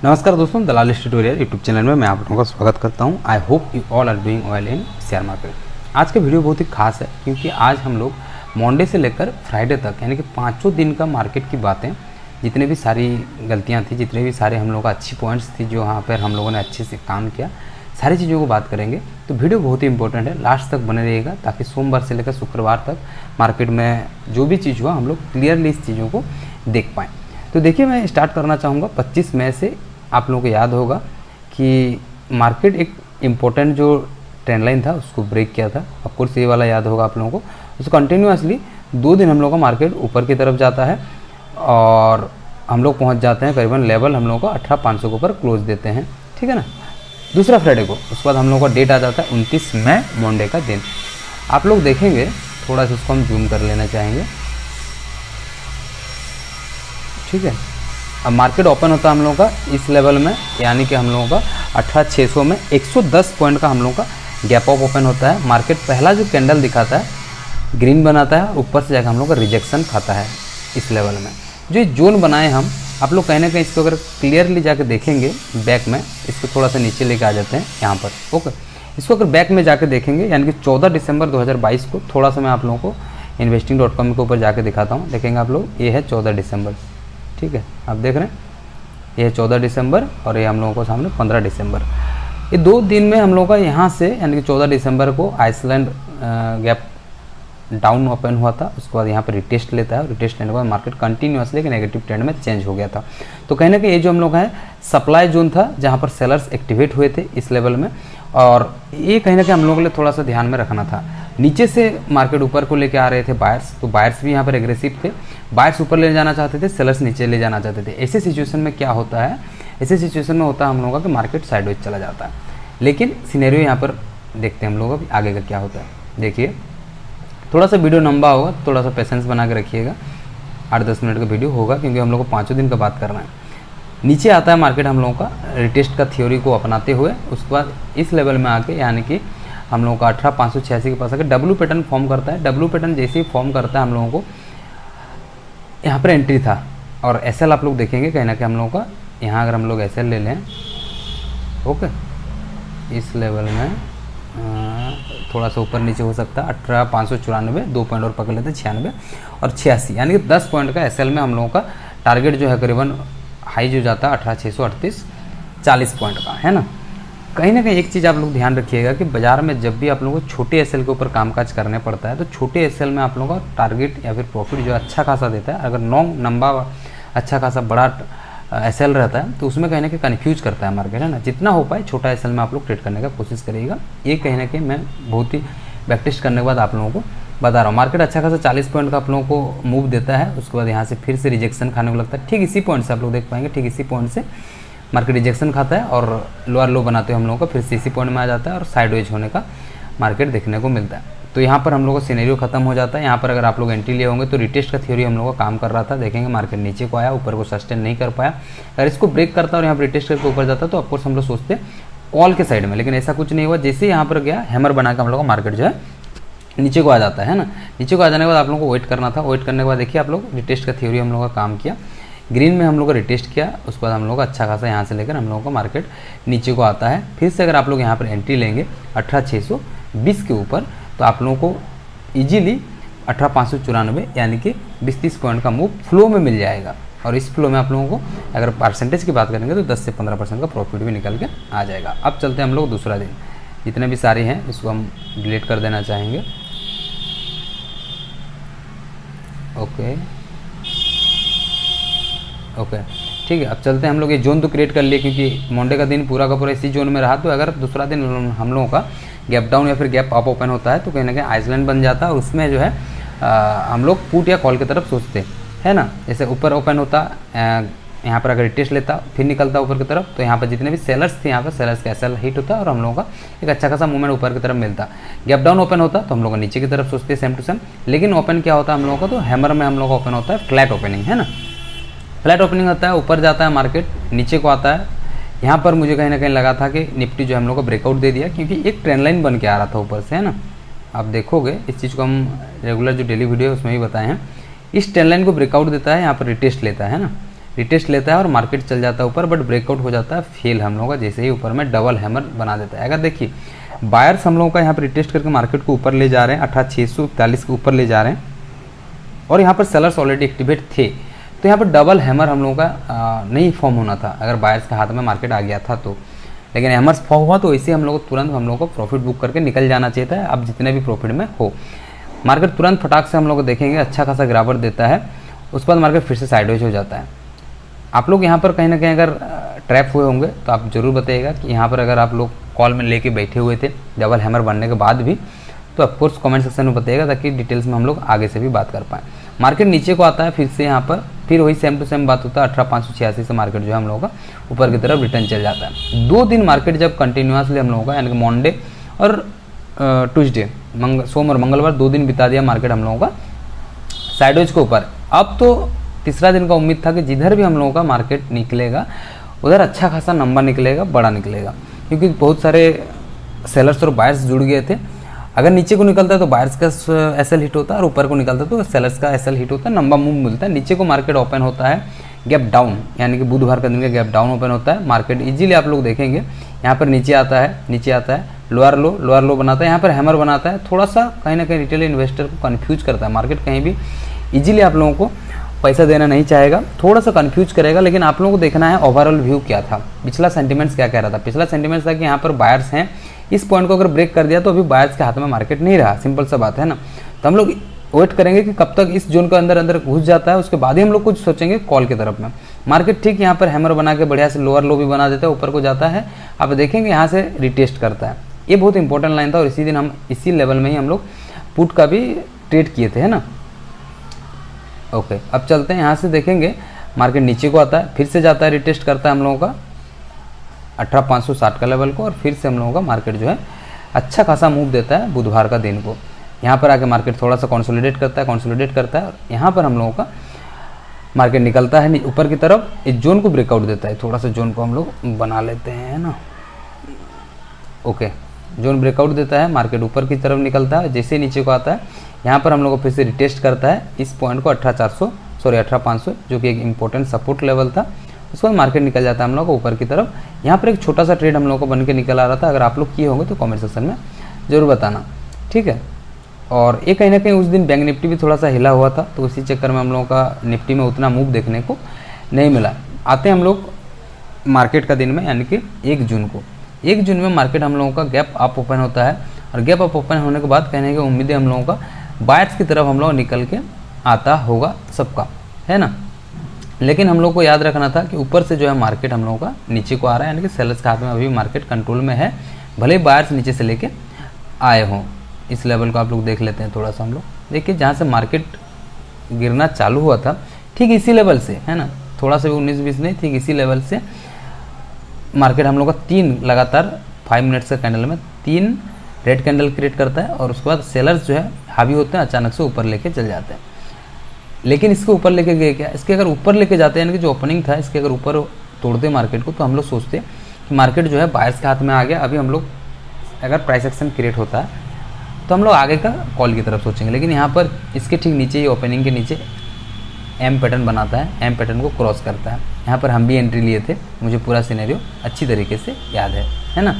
नमस्कार दोस्तों, दलाल tutorial YouTube channel में मैं आप लोगों का स्वागत करता हूं। I hope you all are doing well in share market. आज का वीडियो बहुत ही खास है क्योंकि आज हम लोग मंडे से लेकर फ्राइडे तक यानी कि 5 दिन का मार्केट की बातें, जितने भी सारी गलतियां थी, जितने भी सारे हम लोगों का अच्छी पॉइंट्स थी जो वहाँ पर हम लोगों ने अच्छे से काम किया, सारी चीज़ों को बात करेंगे। तो वीडियो बहुत ही इंपॉर्टेंट है, लास्ट तक बने रहिएगा ताकि सोमवार से लेकर शुक्रवार तक मार्केट में जो भी चीज़ हुआ हम लोग क्लियरली इस चीज़ों को देख पाएँ। तो देखिए, मैं स्टार्ट करना चाहूँगा 25 मई से। आप लोगों को याद होगा कि मार्केट एक इम्पोर्टेंट जो ट्रेंड लाइन था उसको ब्रेक किया था। ऑफकोर्स ये वाला याद होगा आप लोगों को। उसको कंटिन्यूसली 2 दिन हम लोगों का मार्केट ऊपर की तरफ जाता है और हम लोग पहुंच जाते हैं करीबन लेवल हम लोगों को 18,500 के ऊपर क्लोज देते हैं, ठीक है ना। दूसरा फ्राइडे को उसके बाद हम लोगों का डेट आ जाता है 29 मई, मंडे का दिन। आप लोग देखेंगे, थोड़ा सा उसको हम जूम कर लेना चाहेंगे, ठीक है। अब मार्केट ओपन होता है हम लोगों का इस लेवल में, यानी कि हम लोगों का 18,600 में 110 पॉइंट का हम लोगों का गैप अप ओपन होता है। मार्केट पहला जो कैंडल दिखाता है ग्रीन बनाता है, ऊपर से जाकर हम लोग का रिजेक्शन खाता है इस लेवल में। जो जोन बनाए हम, आप लोग कहीं ना कहीं इसको अगर क्लियरली जाकर देखेंगे बैक में, इसको थोड़ा सा नीचे लेके आ जाते हैं यहाँ पर, ओके। इसको अगर बैक में जाकर देखेंगे यानी कि 14 दिसंबर 2022 को, थोड़ा सा मैं आप लोगों को investing.com के ऊपर जाके दिखाता हूँ। देखेंगे आप लोग, ये है 14 दिसंबर, ठीक है। आप देख रहे हैं, ये है 14 दिसंबर और ये हम लोगों को सामने 15 दिसंबर। ये 2 दिन में हम लोगों का यहाँ से यानी कि 14 दिसंबर को आइसलैंड गैप डाउन ओपन हुआ था। उसके बाद यहाँ पर रिटेस्ट लेता है, रिटेस्ट लेने के बाद मार्केट कंटिन्यूसली एक नेगेटिव ट्रेंड में चेंज हो गया था। तो कहीं ना कहीं ये जो हम लोग हैं सप्लाई जोन था जहाँ पर सेलर्स एक्टिवेट हुए थे इस लेवल में, और ये कहीं ना कहीं हम लोगों के लिए थोड़ा सा ध्यान में रखना था। नीचे से मार्केट ऊपर को लेके आ रहे थे बायर्स, तो बायर्स भी यहाँ पर एग्रेसिव थे। बायर्स ऊपर ले जाना चाहते थे, सेलर्स नीचे ले जाना चाहते थे। ऐसे सिचुएशन में क्या होता है, ऐसे सिचुएशन में होता है हम लोगों का कि मार्केट साइडवेज चला जाता है। लेकिन सिनेरियो यहाँ पर देखते हैं हम लोग आगे का क्या होता है। देखिए, थोड़ा सा वीडियो लंबा होगा, थोड़ा सा पेशेंस बना के रखिएगा। 8-10 मिनट का वीडियो होगा क्योंकि हम लोग को 5 दिन का बात करना है। नीचे आता है मार्केट हम लोगों का रिटेस्ट का थ्योरी को अपनाते हुए, उसके बाद इस लेवल में आके यानी कि हम लोगों का 18,586 के पास आके डब्ल्यू पैटर्न फॉर्म करता है। डब्ल्यू पैटर्न जैसे ही फॉर्म करता है हम लोगों को यहाँ पर एंट्री था, और एसएल आप लोग देखेंगे कहीं ना कहीं हम लोगों का यहाँ अगर हम लोग एसएल ले लें, ओके, इस लेवल में थोड़ा सा ऊपर नीचे हो सकता है। 18,594, 2 पॉइंट और पकड़ लेते हैं 96 और 86, यानी कि 10 पॉइंट का एसएल में हम लोगों का टारगेट जो है करीबन हाई जो जाता है 18,638, 40 पॉइंट का, है ना। कहीं ना कहीं एक चीज़ आप लोग ध्यान रखिएगा कि बाजार में जब भी आप लोगों को छोटे एसएल के ऊपर कामकाज करने पड़ता है तो छोटे एसएल में आप लोगों का टारगेट या फिर प्रॉफिट जो अच्छा खासा देता है। अगर लॉन्ग लंबा अच्छा खासा बड़ा एसएल रहता है तो उसमें कहीं ना कहीं कन्फ्यूज करता है मार्केट, है ना। जितना हो पाए छोटा एसएल में आप लोग ट्रेड करने का कोशिश करिएगा। ये कहीं ना कहीं मैं बहुत ही बैक टेस्ट करने के बाद आप लोगों को बता रहा हूँ। मार्केट अच्छा खासा 40 पॉइंट का आप लोगों को मूव देता है, उसके बाद यहाँ से फिर से रिजेक्शन खाने को लगता है। ठीक इसी पॉइंट से आप लोग देख पाएंगे, ठीक इसी पॉइंट से मार्केट रिजेक्शन खाता है और लोअर लो बनाते हुए हम लोगों को फिर से इसी पॉइंट में आ जाता है और साइडवेज होने का मार्केट देखने को मिलता है। तो यहाँ पर हम लोगों का सिनेरियो खत्म हो जाता है। यहाँ पर अगर आप लोग एंट्री लिए होंगे तो रिटेस्ट का थ्योरी हम लोगों का काम कर रहा था। देखेंगे मार्केट नीचे को आया, ऊपर को सस्टेन नहीं कर पाया। अगर इसको ब्रेक करता और यहाँ पर रिटेस्ट करके ऊपर जाता तो ऑफकोर्स हम लोग सोचते कॉल के साइड में, लेकिन ऐसा कुछ नहीं हुआ। जैसे यहाँ पर गया हैमर बना के हम लोग का मार्केट जो है नीचे को आ जाता है ना। नीचे को आ जाने के बाद आप लोगों को वेट करना था। वेट करने के बाद देखिए आप लोग रिटेस्ट का थ्योरी हम लोग का काम किया, ग्रीन में हम लोग का रिटेस्ट किया, उसके बाद हम लोग का अच्छा खासा यहाँ से लेकर हम लोगों का मार्केट नीचे को आता है। फिर से अगर आप लोग यहाँ पर एंट्री लेंगे 18,620 के ऊपर तो आप लोगों को इजीली 18,594 यानी कि 20-30 पॉइंट का मूव फ्लो में मिल जाएगा। और इस फ्लो में आप लोगों को अगर परसेंटेज की बात करेंगे तो 10 से 15% का प्रॉफिट भी निकल के आ जाएगा। अब चलते हैं हम लोग दूसरा दिन। जितने भी सारे हैं इसको हम डिलीट कर देना चाहेंगे, ओके ओके, ठीक है। अब चलते हैं हम लोग। ये जोन तो क्रिएट कर लिए क्योंकि मंडे का दिन पूरा का पूरा इसी जोन में रहा। तो अगर दूसरा दिन हम लोगों का गैप डाउन या फिर गैप अप ओपन होता है तो कहीं ना कहीं आइसलैंड बन जाता है और उसमें जो है हम लोग पुट या कॉल की तरफ सोचते हैं ना। जैसे ऊपर ओपन होता, यहाँ पर अगर रिटेस्ट लेता फिर निकलता ऊपर की तरफ तो यहाँ पर जितने भी सेलर्स थे यहाँ पर सेलर्स का एसएल हिट होता और हम लोगों का एक अच्छा खासा मूवमेंट ऊपर की तरफ मिलता। गैप डाउन ओपन होता तो हम लोग नीचे की तरफ सोचते सेम टू सेम। लेकिन ओपन क्या होता है हम लोगों का, तो हैमर में हम लोग का ओपन होता है फ्लैट ओपनिंग, है ना। फ्लैट ओपनिंग होता है, ऊपर जाता है मार्केट, नीचे को आता है। यहाँ पर मुझे कहीं ना कहीं लगा था कि निफ्टी जो हम लोग को ब्रेकआउट दे दिया क्योंकि एक ट्रेंड लाइन बन के आ रहा था ऊपर से, है ना। आप देखोगे इस चीज़ को हम रेगुलर जो डेली वीडियो है उसमें भी बताए हैं। इस ट्रेंड लाइन को ब्रेकआउट देता है, यहाँ पर रिटेस्ट लेता है ना। रिटेस्ट लेता है और मार्केट चल जाता है ऊपर, बट ब्रेकआउट हो जाता है, फेल हम लोगों का, जैसे ही ऊपर में डबल हैमर बना देता है। अगर देखिए बायर्स हम लोगों का यहाँ पर रिटेस्ट करके मार्केट को ऊपर ले जा रहे हैं, 18,641 के ऊपर ले जा रहे हैं, और यहाँ पर सेलर्स ऑलरेडी एक्टिवेट थे, तो यहाँ पर डबल हैमर हम लोगों का नहीं फॉर्म होना था अगर बायर्स के हाथ में मार्केट आ गया था तो। लेकिन हैमर्स फॉर्म हुआ तो इसे हम लोग को तुरंत हम लोग को प्रॉफिट बुक करके निकल जाना चाहिए था, अब जितने भी प्रॉफिट में हो। मार्केट तुरंत फटाक से हम लोग को देखेंगे अच्छा खासा गिरावट देता है, उसके बाद मार्केट फिर से साइडवेज हो जाता है। आप लोग यहाँ पर कहीं ना कहीं अगर ट्रैप हुए होंगे तो आप ज़रूर बताइएगा कि यहाँ पर अगर आप लोग कॉल में लेके बैठे हुए थे डबल हैमर बनने के बाद भी, तो ऑफकोर्स कमेंट सेक्शन में बताइएगा ताकि डिटेल्स में हम लोग आगे से भी बात कर पाएँ। मार्केट नीचे को आता है फिर से, यहाँ पर फिर वही सेम टू सेम बात होता है, 18,586 से मार्केट जो है हम लोगों का ऊपर की तरफ रिटर्न चल जाता है। 2 दिन मार्केट जब कंटिन्यूसली हम लोगों का यानी कि मंडे और ट्यूसडे, सोम और मंगलवार 2 दिन बिता दिया मार्केट हम लोगों का साइडवेज के ऊपर। अब तो तीसरा दिन का उम्मीद था कि जिधर भी हम लोगों का मार्केट निकलेगा उधर अच्छा खासा नंबर निकलेगा, बड़ा निकलेगा, क्योंकि बहुत सारे सेलर्स और बायर्स जुड़ गए थे। अगर नीचे को निकलता है तो बायर्स का एसएल हिट होता है और ऊपर को निकलता है तो सेलर्स का एसएल हिट होता है, लंबा मूव मिलता है। नीचे को मार्केट ओपन होता है गैप डाउन, यानी कि बुधवार का दिन का गैप डाउन ओपन होता है। मार्केट इजीली आप लोग देखेंगे यहाँ पर नीचे आता है, लोअर लो बनाता है, यहाँ पर हैमर बनाता है। थोड़ा सा कहीं ना कहीं रिटेल इन्वेस्टर को कन्फ्यूज करता है मार्केट, कहीं भी इजीली आप लोगों को पैसा देना नहीं चाहेगा, थोड़ा सा कंफ्यूज करेगा। लेकिन आप लोगों को देखना है ओवरऑल व्यू क्या था, पिछला सेंटिमेंट्स क्या कह रहा था। पिछला सेंटिमेंट्स था कि यहाँ पर बायर्स हैं, इस पॉइंट को अगर ब्रेक कर दिया तो अभी बायर्स के हाथ में मार्केट नहीं रहा, सिंपल सा बात है ना। तो हम लोग वेट करेंगे कि कब तक इस जोन के अंदर घुस जाता है, उसके बाद ही हम लोग कुछ सोचेंगे कॉल की तरफ में। मार्केट ठीक यहाँ पर हैमर बना के बढ़िया से लोअर लो भी बना देता है, ऊपर को जाता है, आप देखेंगे यहाँ से रिटेस्ट करता है। ये बहुत इंपॉर्टेंट लाइन था और इसी दिन हम इसी लेवल में ही हम लोग पुट का भी ट्रेड किए थे, है ना। ओके, अब चलते हैं, यहाँ से देखेंगे मार्केट नीचे को आता है, फिर से जाता है, रिटेस्ट करता है हम लोगों का 18,560 का लेवल को, और फिर से हम लोगों का मार्केट जो है अच्छा खासा मूव देता है बुधवार का दिन को। यहाँ पर आके मार्केट थोड़ा सा कंसोलिडेट करता है और यहाँ पर हम लोगों का मार्केट निकलता है ऊपर की तरफ, इस जोन को ब्रेकआउट देता है। थोड़ा सा जोन को हम लोग बना लेते हैं ना। ओके, जोन ब्रेकआउट देता है, मार्केट ऊपर की तरफ निकलता है, जैसे नीचे को आता है यहाँ पर हम लोग को फिर से रिटेस्ट करता है इस पॉइंट को 18,500 जो कि एक इंपॉर्टेंट सपोर्ट लेवल था। उसके बाद मार्केट निकल जाता है हम लोग को ऊपर की तरफ। यहाँ पर एक छोटा सा ट्रेड हम लोग को बन के निकल आ रहा था, अगर आप लोग किए होंगे तो कमेंट सेक्शन में ज़रूर बताना, ठीक है। और ये कहीं ना कहीं उस दिन बैंक निफ्टी भी थोड़ा सा हिला हुआ था, तो उसी चक्कर में हम लोगों का निफ्टी में उतना मूव देखने को नहीं मिला। आते हैं हम लोग मार्केट का दिन में, यानी कि 1 जून को। 1 जून में मार्केट हम लोगों का गैप अप ओपन होता है, और गैप अप ओपन होने के बाद कहने की उम्मीद है हम लोगों का बायर्स की तरफ हम लोग निकल के आता होगा सबका, है ना। लेकिन हम लोग को याद रखना था कि ऊपर से जो है मार्केट हम लोगों का नीचे को आ रहा है, यानी कि सेलर्स के हाथ में अभी मार्केट कंट्रोल में है, भले ही बायर्स नीचे से लेके आए हों। इस लेवल को आप लोग देख लेते हैं थोड़ा सा। हम लोग देखिए जहाँ से मार्केट गिरना चालू हुआ था ठीक इसी लेवल से, है ना, थोड़ा सा भी 19-20 नहीं, ठीक इसी लेवल से मार्केट हम लोग का 3 लगातार 5 मिनट्स का कैंडल में 3 रेड कैंडल क्रिएट करता है, और उसके बाद सेलर्स जो है हावी होते हैं, अचानक से ऊपर लेके चल जाते हैं। लेकिन इसको ऊपर लेके गए क्या, इसके अगर ऊपर लेके जाते हैं, यानी कि जो ओपनिंग था इसके अगर ऊपर तोड़ते मार्केट को, तो हम लोग सोचते कि मार्केट जो है बायर्स के हाथ में आ गया। अभी हम लोग अगर प्राइस एक्शन क्रिएट होता है तो हम लोग आगे का कॉल की तरफ सोचेंगे। लेकिन यहाँ पर इसके ठीक नीचे ही ओपनिंग के नीचे एम पैटर्न बनाता है, एम पैटर्न को क्रॉस करता है। यहाँ पर हम भी एंट्री लिए थे, मुझे पूरा सिनेरियो अच्छी तरीके से याद है ना।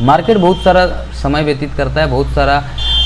मार्केट बहुत सारा समय व्यतीत करता है, बहुत सारा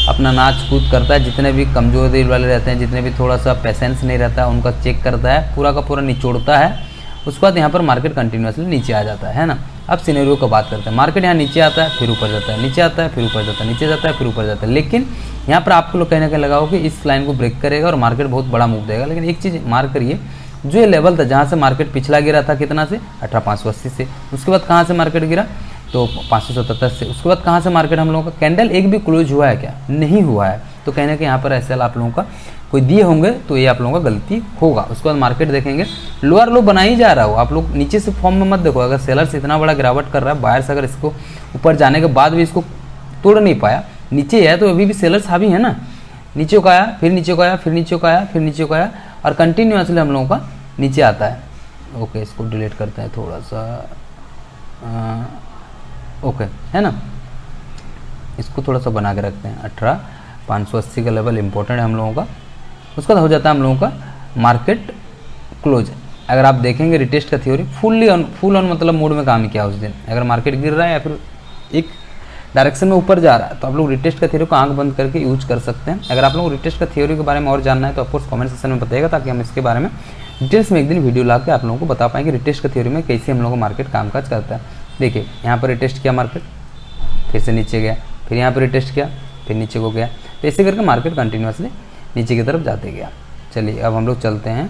अपना नाच कूद करता है। जितने भी कमज़ोर दिल वाले रहते हैं, जितने भी थोड़ा सा पेशेंस नहीं रहता है, उनका चेक करता है, पूरा का पूरा निचोड़ता है। उसके बाद यहाँ पर मार्केट कंटिन्यूसली नीचे आ जाता है ना। अब सिनेरियो का बात करते हैं। मार्केट यहाँ नीचे आता है, फिर ऊपर जाता है, नीचे आता है, फिर ऊपर जाता है, नीचे जाता है, फिर ऊपर जाता है। लेकिन यहाँ पर आपको लोग कहीं ना कहीं लगाओ कि इस लाइन को ब्रेक करेगा और मार्केट बहुत बड़ा मूव देगा। लेकिन एक चीज़ मार्क करिए, जो ये लेवल था जहाँ से मार्केट पिछला गिरा था कितना से 18,580 से, उसके बाद कहाँ से मार्केट गिरा तो 577 से। उसके बाद कहाँ से मार्केट हम लोगों का कैंडल एक भी क्लोज हुआ है क्या, नहीं हुआ है। तो कहने के यहाँ पर ऐसे आप लोगों का कोई दिए होंगे तो ये आप लोगों का गलती होगा। उसके बाद मार्केट देखेंगे लोअर लो बना ही जा रहा हो, आप लोग नीचे से फॉर्म में मत देखो। अगर सेलर्स इतना बड़ा गिरावट कर रहा है, बायर्स अगर इसको ऊपर जाने के बाद भी इसको तोड़ नहीं पाया, नीचे है, तो अभी भी सेलर्स हावी है ना। नीचे को आया, फिर नीचे को आया, फिर नीचे को आया, फिर नीचे को आया, और कंटिन्यूसली हम लोगों का नीचे आता है। ओके, इसको डिलीट करते हैं थोड़ा सा, ओके है ना। इसको थोड़ा सा बना के रखते हैं। 18,580 का लेवल इंपॉर्टेंट है हम लोगों का। उसका हो जाता है हम लोगों का मार्केट क्लोज। अगर आप देखेंगे रिटेस्ट का थ्योरी फुल ऑन मतलब मोड में काम किया उस दिन। अगर मार्केट गिर रहा है या फिर एक डायरेक्शन में ऊपर जा रहा है तो आप लोग रिटेस्ट का थ्योरी को आंख बंद करके यूज कर सकते हैं। अगर आप लोग रिटेस्ट का थ्योरी के बारे में और जानना है तो ऑफकोर्स कमेंट सेक्शन में बताइएगा, ताकि हम इसके बारे में डिटेल्स में एक दिन वीडियो ला के आप लोगों को बता पाएंगे रिटेस्ट का थ्योरी में कैसे हम लोगों को मार्केट कामकाज करता है। देखिए यहाँ पर रिटेस्ट किया मार्केट, फिर से नीचे गया, फिर यहाँ पर रिटेस्ट किया, फिर नीचे को गया, तो ऐसे करके मार्केट कंटिन्यूसली नीचे की तरफ जाते गया। चलिए अब हम लोग चलते हैं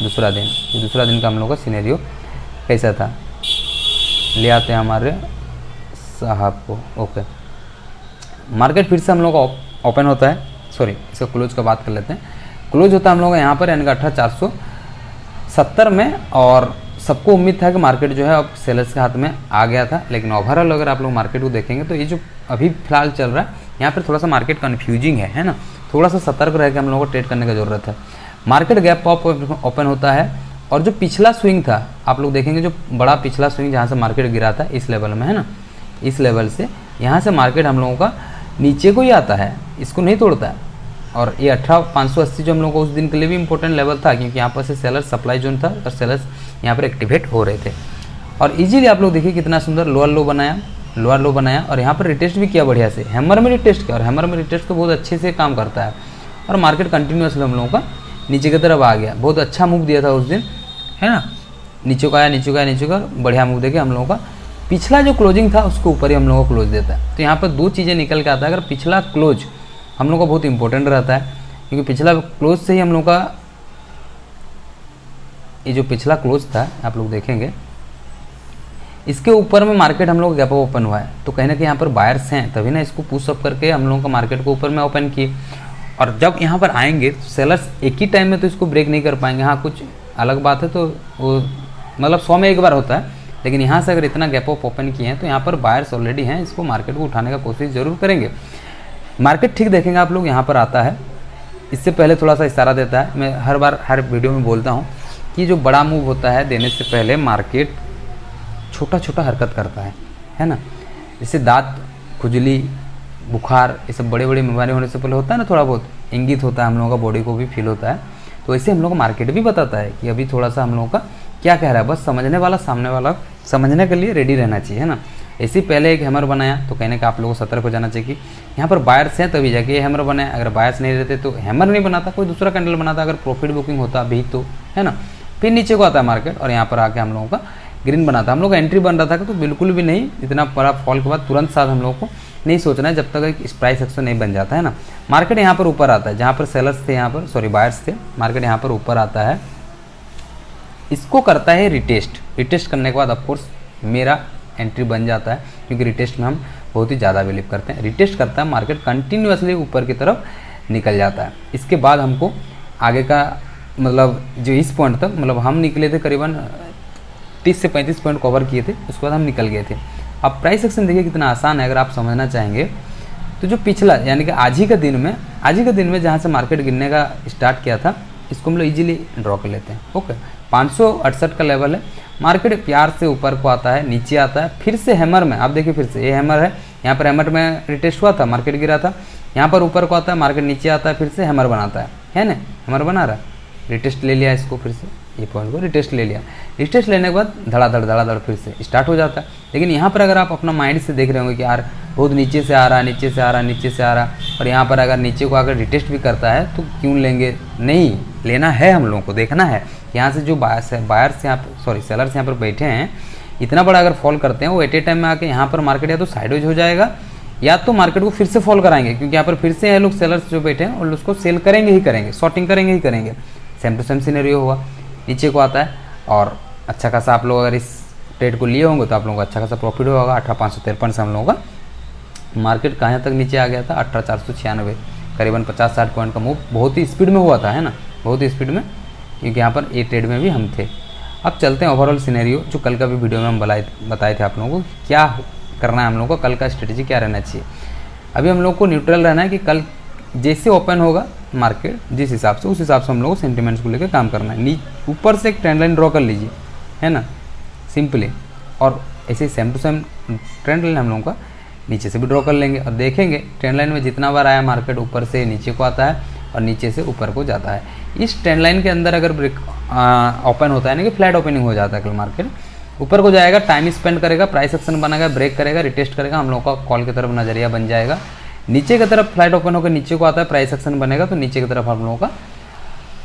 दूसरा दिन। दूसरा दिन का हम लोग का सिनेरियो कैसा था, ले आते हैं हमारे साहब को। ओके, मार्केट फिर से हम लोग का ओपन होता है, सॉरी इसका क्लोज का बात कर लेते हैं। क्लोज होता है हम लोग का यहाँ पर यानी कि 18,470 में, और सबको उम्मीद था कि मार्केट जो है अब सेलर्स के हाथ में आ गया था। लेकिन ओवरऑल अगर आप लोग मार्केट को देखेंगे तो ये जो अभी फिलहाल चल रहा है यहाँ पर थोड़ा सा मार्केट कन्फ्यूजिंग है ना, थोड़ा सा सतर्क रह के हम लोगों को ट्रेड करने की ज़रूरत है। मार्केट गैप अप ओपन होता है, और जो पिछला स्विंग था आप लोग देखेंगे, जो बड़ा पिछला स्विंग जहाँ से मार्केट गिरा था इस लेवल में है ना, इस लेवल से यहाँ से मार्केट हम लोगों का नीचे को ही आता है, इसको नहीं तोड़ता है। और ये 18,580 जो हम लोगों को उस दिन के लिए भी इंपॉर्टेंट लेवल था, क्योंकि यहाँ पर से सेलर सप्लाई जोन था और सेलर्स यहाँ पर एक्टिवेट हो रहे थे। और इजीली आप लोग देखिए कितना सुंदर लोअर लो बनाया, और यहाँ पर रिटेस्ट भी किया बढ़िया से, हैमर में रिटेस्ट किया, और हैमर में रिटेस्ट तो बहुत अच्छे से काम करता है। और मार्केट कंटिन्यूसली हम लोगों का नीचे की तरफ आ गया, बहुत अच्छा मूव दिया था उस दिन है ना, नीचे को आया, बढ़िया मूव देके हम लोगों का पिछला जो क्लोजिंग था उसके ऊपर ही हम लोगों को क्लोज देता है। तो यहाँ पर दो चीज़ें निकल के आता है। अगर पिछला क्लोज हम लोग का बहुत इंपॉर्टेंट रहता है, क्योंकि पिछला क्लोज से ही हम लोग का ये जो पिछला क्लोज था आप लोग देखेंगे, इसके ऊपर में मार्केट हम लोग गैप ओपन हुआ है, तो कहीं ना कहीं यहाँ पर बायर्स हैं, तभी ना इसको पुश अप करके हम लोगों का मार्केट को ऊपर में ओपन किए। और जब यहाँ पर आएंगे तो सेलर्स एक ही टाइम में तो इसको ब्रेक नहीं कर पाएंगे। हाँ कुछ अलग बात है, तो वो मतलब 100 में एक बार होता है, लेकिन यहाँ से अगर इतना गैप अप ओपन किए हैं तो यहाँ पर बायर्स ऑलरेडी हैं, इसको मार्केट को उठाने का कोशिश ज़रूर करेंगे। मार्केट ठीक देखेंगे आप लोग, यहाँ पर आता है, इससे पहले थोड़ा सा इशारा देता है। मैं हर बार हर वीडियो में बोलता हूँ कि जो बड़ा मूव होता है देने से पहले मार्केट छोटा छोटा हरकत करता है ना। जैसे दांत, खुजली, बुखार, ये सब बड़े बड़ी बीमारी होने से पहले होता है ना, थोड़ा बहुत इंगित होता है, हम लोगों का बॉडी को भी फील होता है। तो ऐसे हम लोग का मार्केट भी बताता है कि अभी थोड़ा सा हम लोगों का क्या कह रहा है, बस समझने वाला सामने वाला समझने के लिए रेडी रहना चाहिए है ना। ऐसे ही पहले एक हैमर बनाया तो कहने का आप लोगों को सतर्क हो जाना चाहिए कि यहाँ पर बायर्स हैं तभी जाके ये हैमर बनाया। अगर बायर्स नहीं रहते तो हैमर नहीं बनाता, कोई दूसरा कैंडल बनाता, अगर प्रॉफिट बुकिंग होता भी तो है ना। फिर नीचे को आता है मार्केट और यहाँ पर आके हम लोगों का ग्रीन बनाता। हम लोग का एंट्री बन रहा था तो बिल्कुल भी नहीं, इतना बड़ा फॉल के बाद तुरंत साथ हम लोगों को नहीं सोचना है जब तक एक प्राइस एक्शन नहीं बन जाता है ना। मार्केट यहाँ पर ऊपर आता है, जहाँ पर सेलर्स थे, यहाँ पर सॉरी बायर्स थे, मार्केट यहाँ पर ऊपर आता है, इसको करता है रिटेस्ट करने के बाद ऑफकोर्स मेरा एंट्री बन जाता है, क्योंकि रिटेस्ट में हम बहुत ही ज़्यादा बिलीव करते हैं। रिटेस्ट करता है, मार्केट कंटिन्यूसली ऊपर की तरफ निकल जाता है। इसके बाद हमको आगे का मतलब जो इस पॉइंट तक मतलब हम निकले थे करीबन 30 से 35 पॉइंट कवर किए थे, उसके बाद हम निकल गए थे। अब प्राइस एक्शन देखिए कितना आसान है। अगर आप समझना चाहेंगे तो जो पिछला यानी कि आज ही का दिन में जहाँ से मार्केट गिरने का स्टार्ट किया था, इसको हम लोग ईजिली ड्रॉ कर लेते हैं। ओके, 568 का लेवल है, मार्केट प्यार से ऊपर को आता है, नीचे आता है, फिर से हैमर में, आप देखिए फिर से ये हैमर है, यहाँ पर हैमर में रिटेस्ट हुआ था, मार्केट गिरा था, यहाँ पर ऊपर को आता है, मार्केट नीचे आता है, फिर से हैमर बनाता है ना, हैमर बना रहा है, रिटेस्ट ले लिया इसको, फिर से ये पॉइंट को रिटेस्ट ले लिया, रिटेस्ट लेने के बाद धड़ाधड़ फिर से स्टार्ट हो जाता है। लेकिन यहाँ पर अगर आप अपना माइंड से देख रहे होंगे कि यार बहुत नीचे से आ रहा है, और यहाँ पर अगर नीचे को अगर रिटेस्ट भी करता है तो क्यों लेंगे, नहीं लेना है, हम लोगों को देखना है। यहाँ से जो बायर्स यहाँ पर सॉरी सेलर्स यहाँ पर बैठे हैं, इतना बड़ा अगर फॉल करते हैं वो एट ए टाइम में आके यहाँ पर मार्केट या तो साइडवेज हो जाएगा या तो मार्केट को फिर से फॉल कराएंगे, क्योंकि यहाँ पर फिर से लोग सेलर्स जो बैठे हैं और उसको सेल करेंगे ही करेंगे, शॉर्टिंग करेंगे ही करेंगे। सेम टू सेम सिनेरियो हुआ, नीचे को आता है और अच्छा खासा आप लोग अगर इस ट्रेड को लिए होंगे तो आप लोगों को अच्छा खासा प्रॉफिट होगा। 18,553 से हम लोगों का मार्केट कहाँ तक नीचे आ गया था, 18,496, करीबन 50-60 पॉइंट का मूव बहुत ही स्पीड में हुआ था है ना, बहुत ही स्पीड में, क्योंकि यहाँ पर ए ट्रेड में भी हम थे। अब चलते हैं ओवरऑल सिनेरियो, जो कल का भी वीडियो में हम बताए थे आप लोगों को क्या करना है, हम लोगों को कल का स्ट्रेटेजी क्या रहना चाहिए। अभी हम लोग को न्यूट्रल रहना है कि कल जैसे ओपन होगा मार्केट जिस हिसाब से, उस हिसाब से हम लोग को सेंटिमेंट्स को लेकर काम करना है। ऊपर से एक ट्रेंड लाइन ड्रॉ कर लीजिए है ना, सिंपली, और ऐसे same to same trend line हम लोगों का नीचे से भी ड्रॉ कर लेंगे और देखेंगे ट्रेंड लाइन में जितना बार आया मार्केट ऊपर से नीचे को आता है और नीचे से ऊपर को जाता है। इस ट्रेंड लाइन के अंदर अगर ब्रेक ओपन होता है ना कि फ्लैट ओपनिंग हो जाता है कल मार्केट, ऊपर को जाएगा, टाइम स्पेंड करेगा, प्राइस एक्शन बनेगा, ब्रेक करेगा, रिटेस्ट करेगा, हम लोगों का कॉल की तरफ नजरिया बन जाएगा। नीचे की तरफ फ्लैट ओपन होकर नीचे को आता है, प्राइस एक्शन बनेगा तो नीचे की तरफ हम लोगों का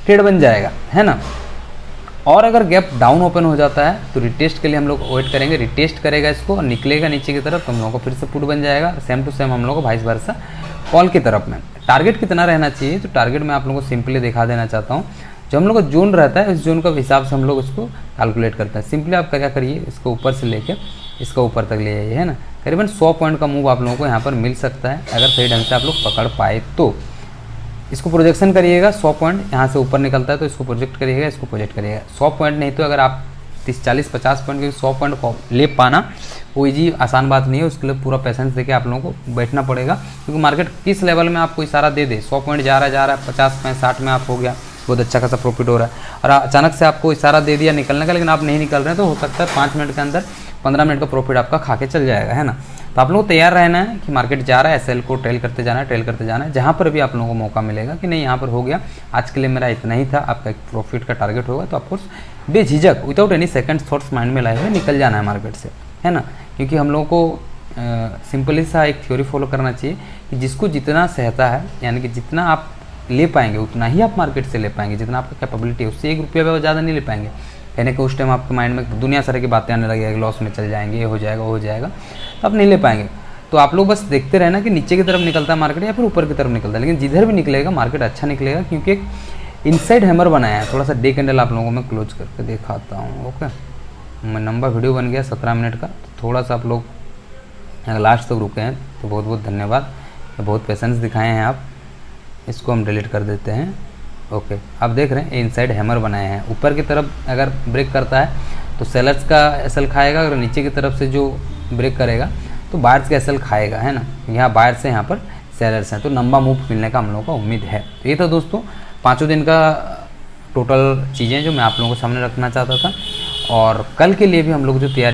ट्रेड बन जाएगा, है ना। और अगर गैप डाउन ओपन हो जाता है तो रिटेस्ट के लिए हम लोग वेट करेंगे, रिटेस्ट करेगा इसको और निकलेगा नीचे की तरफ तो हम लोगों को फिर से पुट बन जाएगा, सेम टू सेम हम लोग को वाइस वर्सा कॉल की तरफ में। टारगेट कितना रहना चाहिए, तो टारगेट मैं आप लोगों को सिंपली दिखा देना चाहता हूँ। जो हम लोग का जोन रहता है, इस जोन का हिसाब से हम लोग इसको कैलकुलेट करते हैं। सिंपली आप क्या करिए, इसको ऊपर से लेके इसका ऊपर तक ले जाइए, है ना। करीबन 100 पॉइंट का मूव आप लोगों को यहाँ पर मिल सकता है अगर सही ढंग से आप लोग पकड़ पाए तो। इसको प्रोजेक्शन करिएगा, 100 पॉइंट यहाँ से ऊपर निकलता है तो इसको प्रोजेक्ट करिएगा, इसको प्रोजेक्ट करिएगा। 100 पॉइंट नहीं तो अगर आप 30, 40, 50 पॉइंट के 100 पॉइंट को ले पाना कोई जी आसान बात नहीं है, उसके लिए पूरा पेशेंस देके आप लोगों को बैठना पड़ेगा, क्योंकि मार्केट किस लेवल में आपको इशारा दे दे, 100 पॉइंट जा रहा है 50 में 60 में आप हो गया, बहुत अच्छा खासा प्रॉफिट हो रहा है, और अचानक से आपको इशारा दे दिया निकलने का, लेकिन आप नहीं निकल रहे हैं तो हो सकता है 5 मिनट के अंदर 15 मिनट का प्रॉफिट आपका खा के चल जाएगा, है ना। तो आप लोगों को तैयार रहना है कि मार्केट जा रहा है, एसएल को ट्रेल करते जाना है, ट्रेल करते जाना है। जहाँ पर भी आप लोगों को मौका मिलेगा कि नहीं यहाँ पर हो गया, आज के लिए मेरा इतना ही था, आपका एक प्रॉफिट का टारगेट होगा, तो ऑफकोर्स बेझिझक without any second thoughts mind में लाए हुए निकल जाना है मार्केट से, है ना। क्योंकि हम लोगों को सिंपली सा एक थ्योरी फॉलो करना चाहिए कि जिसको जितना सहता है, यानी कि जितना आप ले पाएंगे उतना ही आप मार्केट से ले पाएंगे, जितना आपका कैपेबिलिटी है, उससे 1 रुपया ज़्यादा नहीं ले पाएंगे। कहने के उस टाइम आपके माइंड में दुनिया सारे की बातें आने लगेगी, लॉस में चल जाएंगे, ये हो जाएगा वो हो जाएगा, तो आप नहीं ले पाएंगे। तो आप लोग बस देखते रहना कि नीचे की तरफ निकलता है मार्केट या फिर ऊपर की तरफ निकलता है, लेकिन जिधर भी निकलेगा मार्केट अच्छा निकलेगा, क्योंकि एक इनसाइड हैमर बनाया है। थोड़ा सा डे कैंडल आप लोगों को मैं क्लोज करके दिखाता हूँ। ओके, मैं लंबा वीडियो बन गया 17 मिनट का, तो थोड़ा सा आप लोग लास्ट तक रुके हैं तो बहुत बहुत धन्यवाद, बहुत पेशेंस दिखाए हैं आप। इसको हम डिलीट कर देते हैं। ओके, आप देख रहे हैं इनसाइड हैमर बनाए हैं, ऊपर की तरफ अगर ब्रेक करता है तो सेलर्स का एसएल खाएगा, अगर नीचे की तरफ से जो ब्रेक करेगा तो बायर्स का एसएल खाएगा, है ना। यहाँ बायर्स है, यहाँ पर सेलर्स हैं, तो लंबा मूव मिलने का हम लोगों का उम्मीद है। तो ये था दोस्तों 5 दिन का टोटल चीज़ें जो मैं आप लोगों के सामने रखना चाहता था, और कल के लिए भी हम लोग जो तैयारी